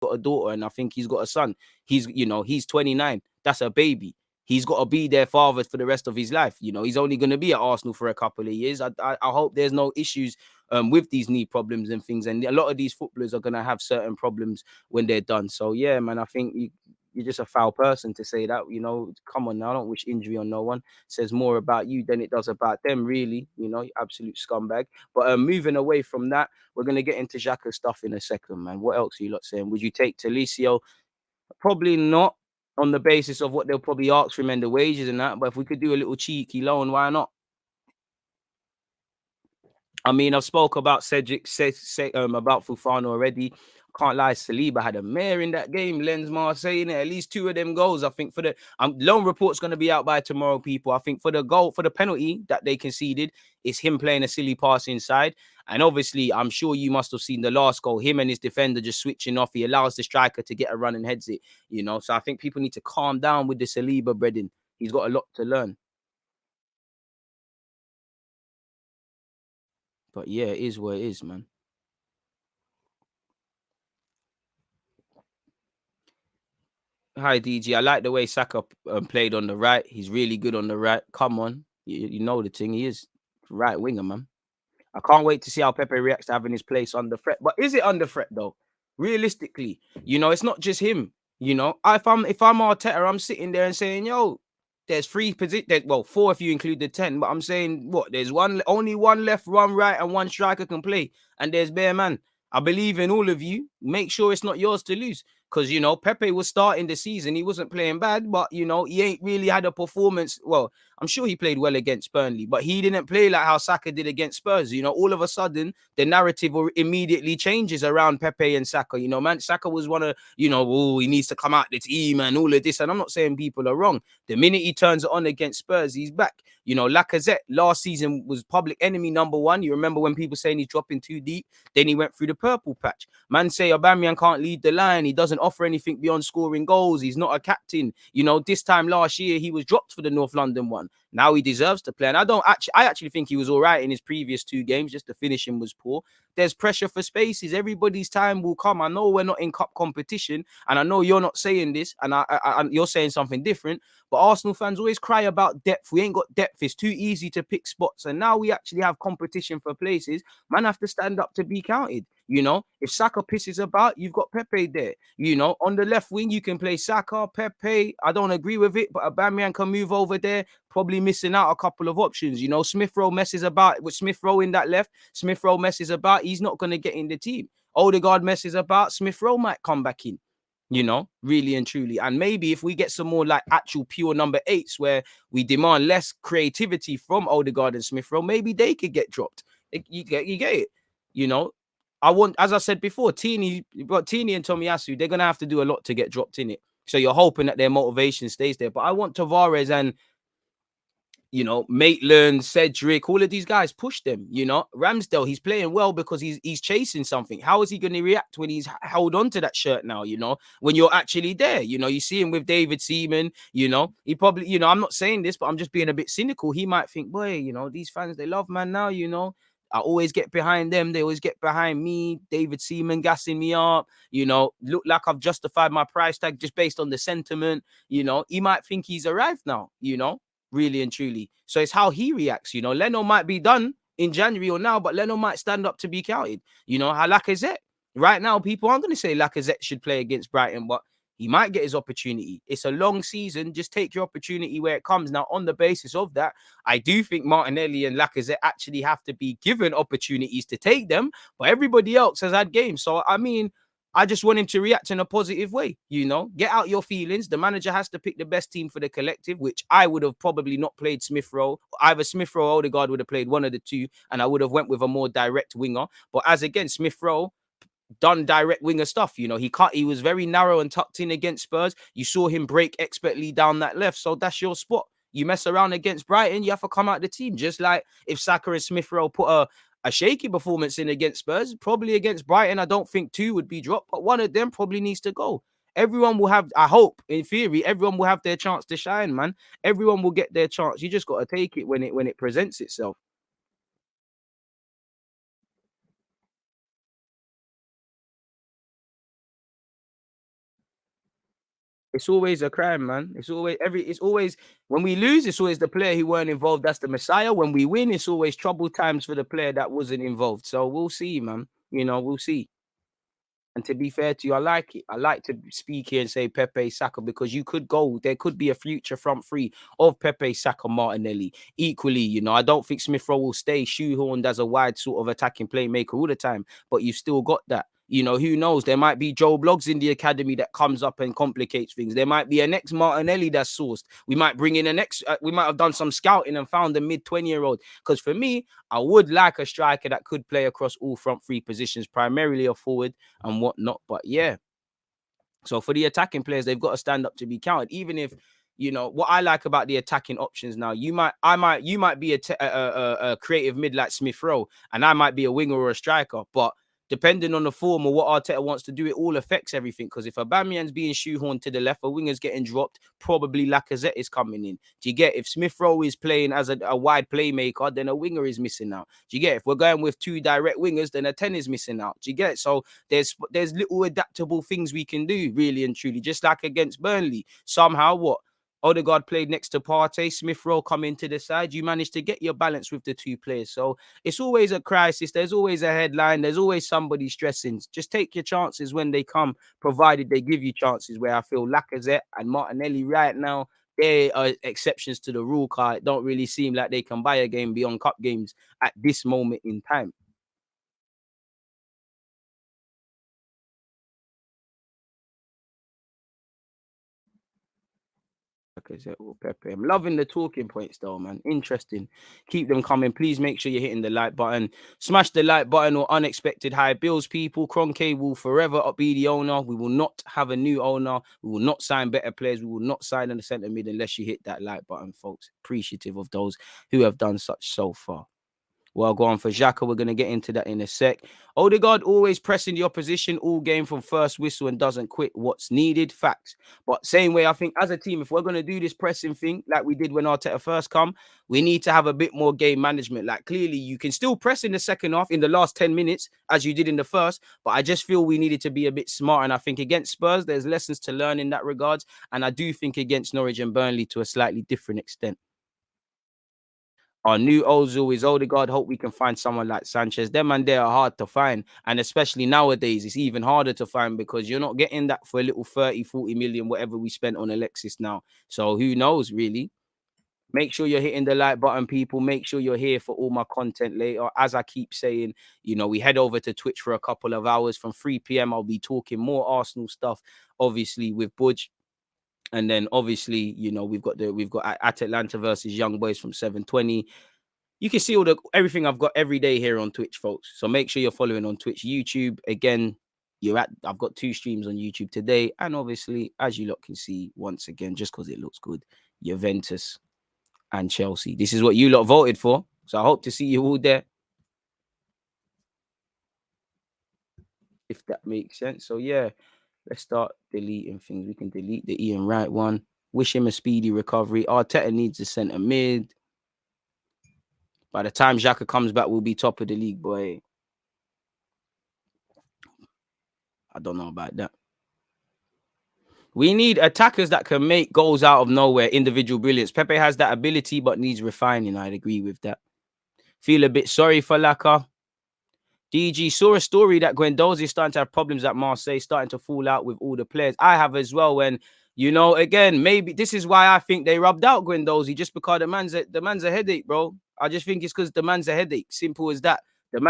got a daughter and I think he's got a son. He's 29. That's a baby. He's got to be their father for the rest of his life. He's only going to be at Arsenal for a couple of years. I hope there's no issues with these knee problems and things. And a lot of these footballers are going to have certain problems when they're done. So yeah, man, I think you're just a foul person to say that. Come on now, I don't wish injury on no one. It says more about you than it does about them, really. You absolute scumbag. But moving away from that, we're gonna get into Xhaka stuff in a second, man. What else are you lot saying? Would you take Talisio? Probably not, on the basis of what they'll probably ask for him and the wages and that. But if we could do a little cheeky loan, why not? I mean, I've spoke about Cedric, about Fofana already. Can't lie, Saliba had a mare in that game. Lens Marseille in it. At least 2 of them goals. I think for the loan report's going to be out by tomorrow, people. I think for the penalty that they conceded, it's him playing a silly pass inside. And obviously, I'm sure you must have seen the last goal. Him and his defender just switching off. He allows the striker to get a run and heads it. So I think people need to calm down with the Saliba breading. He's got a lot to learn. But yeah, it is what it is, man. Hi, DG. I like the way Saka played on the right. He's really good on the right. Come on. You know the thing. He is right winger, man. I can't wait to see how Pepe reacts to having his place under threat. But is it under threat, though? Realistically, it's not just him. If I'm Arteta, I'm sitting there and saying, yo, there's 3 positions. Well, 4 if you include the 10. But I'm saying, what? There's only one left, one right, and one striker can play. And there's bare man. I believe in all of you. Make sure it's not yours to lose. Because, Pepe was starting the season. He wasn't playing bad, but, he ain't really had a performance. Well, I'm sure he played well against Burnley, but he didn't play like how Saka did against Spurs. All of a sudden, the narrative immediately changes around Pepe and Saka. Man, Saka was one of, he needs to come out the team and all of this. And I'm not saying people are wrong. The minute he turns it on against Spurs, he's back. Lacazette last season was public enemy #1. You remember when people saying he's dropping too deep? Then he went through the purple patch. Man say Aubameyang can't lead the line. He doesn't offer anything beyond scoring goals. He's not a captain. This time last year, he was dropped for the North London one. Now he deserves to play. And I actually think he was all right in his previous 2 games. Just the finishing was poor. There's pressure for spaces. Everybody's time will come. I know we're not in cup competition, and I know you're not saying this, and you're saying something different. But Arsenal fans always cry about depth. We ain't got depth. It's too easy to pick spots. And now we actually have competition for places. Man have to stand up to be counted. If Saka pisses about, you've got Pepe there. On the left wing, you can play Saka, Pepe. I don't agree with it, but Aubameyang can move over there. Probably missing out a couple of options. Smith Rowe messes about with Smith Rowe in that left. Smith Rowe messes about. He's not going to get in the team. Odegaard messes about. Smith Rowe might come back in. Really and truly. And maybe if we get some more like actual pure number 8s where we demand less creativity from Odegaard and Smith Rowe, maybe they could get dropped. You get it. I want, as I said before, Tini and Tomiyasu, they're gonna have to do a lot to get dropped in it. So you're hoping that their motivation stays there. But I want Tavares and Maitland, Cedric, all of these guys push them. Ramsdale, he's playing well because he's chasing something. How is he going to react when he's held on to that shirt now? When you're actually there, you see him with David Seaman. He probably, I'm not saying this, but I'm just being a bit cynical. He might think, boy, these fans, they love man now. I always get behind them. They always get behind me. David Seaman gassing me up. Look like I've justified my price tag just based on the sentiment. He might think he's arrived now. Really and truly. So it's how he reacts. Leno might be done in January or now, but Leno might stand up to be counted. How Lacazette. Right now, people aren't going to say Lacazette should play against Brighton, but he might get his opportunity. It's a long season. Just take your opportunity where it comes. Now, on the basis of that, I do think Martinelli and Lacazette actually have to be given opportunities to take them, but everybody else has had games. So, I mean, I just want him to react in a positive way, Get out your feelings. The manager has to pick the best team for the collective, which I would have probably not played Smith Rowe. Either Smith Rowe or Odegaard would have played one of the two, and I would have went with a more direct winger. But as again, Smith Rowe done direct winger stuff. He was very narrow and tucked in against Spurs. You saw him break expertly down that left. So that's your spot. You mess around against Brighton, you have to come out the team. Just like if Saka and Smith Rowe put a shaky performance in against Spurs, probably against Brighton, I don't think 2 would be dropped, but one of them probably needs to go. Everyone will have, I hope, in theory, everyone will have their chance to shine, man. Everyone will get their chance. You just got to take it when it presents itself. It's always a crime, man. It's always when we lose, it's always the player who weren't involved. That's the Messiah. When we win, it's always trouble times for the player that wasn't involved. So we'll see, man. We'll see. And to be fair to you, I like it. I like to speak here and say Pepe Saka because you could go. There could be a future front three of Pepe Saka Martinelli. Equally, I don't think Smith Rowe will stay shoehorned as a wide sort of attacking playmaker all the time, but you've still got that. Who knows? There might be Joe Bloggs in the academy that comes up and complicates things. There might be a next Martinelli that's sourced. We might bring in a next. We might have done some scouting and found a mid-20-year-old. Because for me, I would like a striker that could play across all front three positions, primarily a forward and whatnot. But yeah, so for the attacking players, they've got to stand up to be counted. Even if what I like about the attacking options now, you might be a creative mid like Smith Rowe, and I might be a winger or a striker, but depending on the form or what Arteta wants to do, it all affects everything. Because if Aubameyang's being shoehorned to the left, a winger's getting dropped, probably Lacazette is coming in. Do you get? If Smith Rowe is playing as a wide playmaker, then a winger is missing out. Do you get? If we're going with two direct wingers, then a 10 is missing out. Do you get? So there's little adaptable things we can do, really and truly. Just like against Burnley, somehow what? Odegaard played next to Partey, Smith Rowe come into the side. You managed to get your balance with the two players. So it's always a crisis. There's always a headline. There's always somebody stressing. Just take your chances when they come, provided they give you chances. Where I feel Lacazette and Martinelli right now, they are exceptions to the rule card. It don't really seem like they can buy a game beyond cup games at this moment in time. Lacazette or Pepe. I'm loving the talking points though, man. Interesting. Keep them coming. Please make sure you're hitting the like button. Smash the like button or unexpected high bills, people. Kroenke will forever be the owner. We will not have a new owner. We will not sign better players. We will not sign in the centre mid unless you hit that like button, folks. Appreciative of those who have done such so far. Well, go on for Xhaka. We're going to get into that in a sec. Odegaard always pressing the opposition all game from first whistle and doesn't quit what's needed. Facts. But same way, I think as a team, if we're going to do this pressing thing like we did when Arteta first come, we need to have a bit more game management. Like clearly, you can still press in the second half in the last 10 minutes as you did in the first, but I just feel we needed to be a bit smart. And I think against Spurs, there's lessons to learn in that regards. And I do think against Norwich and Burnley to a slightly different extent. Our new Ozil is Odegaard. Hope we can find someone like Sanchez. Them and they are hard to find. And especially nowadays, it's even harder to find because you're not getting that for a little 30, 40 million, whatever we spent on Alexis now. So who knows, really? Make sure you're hitting the like button, people. Make sure you're here for all my content later. As I keep saying, we head over to Twitch for a couple of hours. From 3 p.m., I'll be talking more Arsenal stuff, obviously, with Budge. And then obviously, we've got Atalanta versus Young Boys from 7:20. You can see everything I've got every day here on Twitch, folks. So make sure you're following on Twitch, YouTube. Again, I've got 2 streams on YouTube today. And obviously, as you lot can see, once again, just because it looks good, Juventus and Chelsea. This is what you lot voted for. So I hope to see you all there. If that makes sense. So yeah, let's start deleting things. We can delete the Ian Wright one. Wish him a speedy recovery. Arteta needs a centre mid. By the time Xhaka comes back, we'll be top of the league, boy. I don't know about that. We need attackers that can make goals out of nowhere, individual brilliance. Pepe has that ability, but needs refining. I'd agree with that. Feel a bit sorry for Laka. DG saw a story that Guendouzi is starting to have problems at Marseille, starting to fall out with all the players. I have as well. When again, maybe this is why I think they rubbed out Guendouzi, just because the man's a headache, bro. I just think it's because the man's a headache. Simple as that.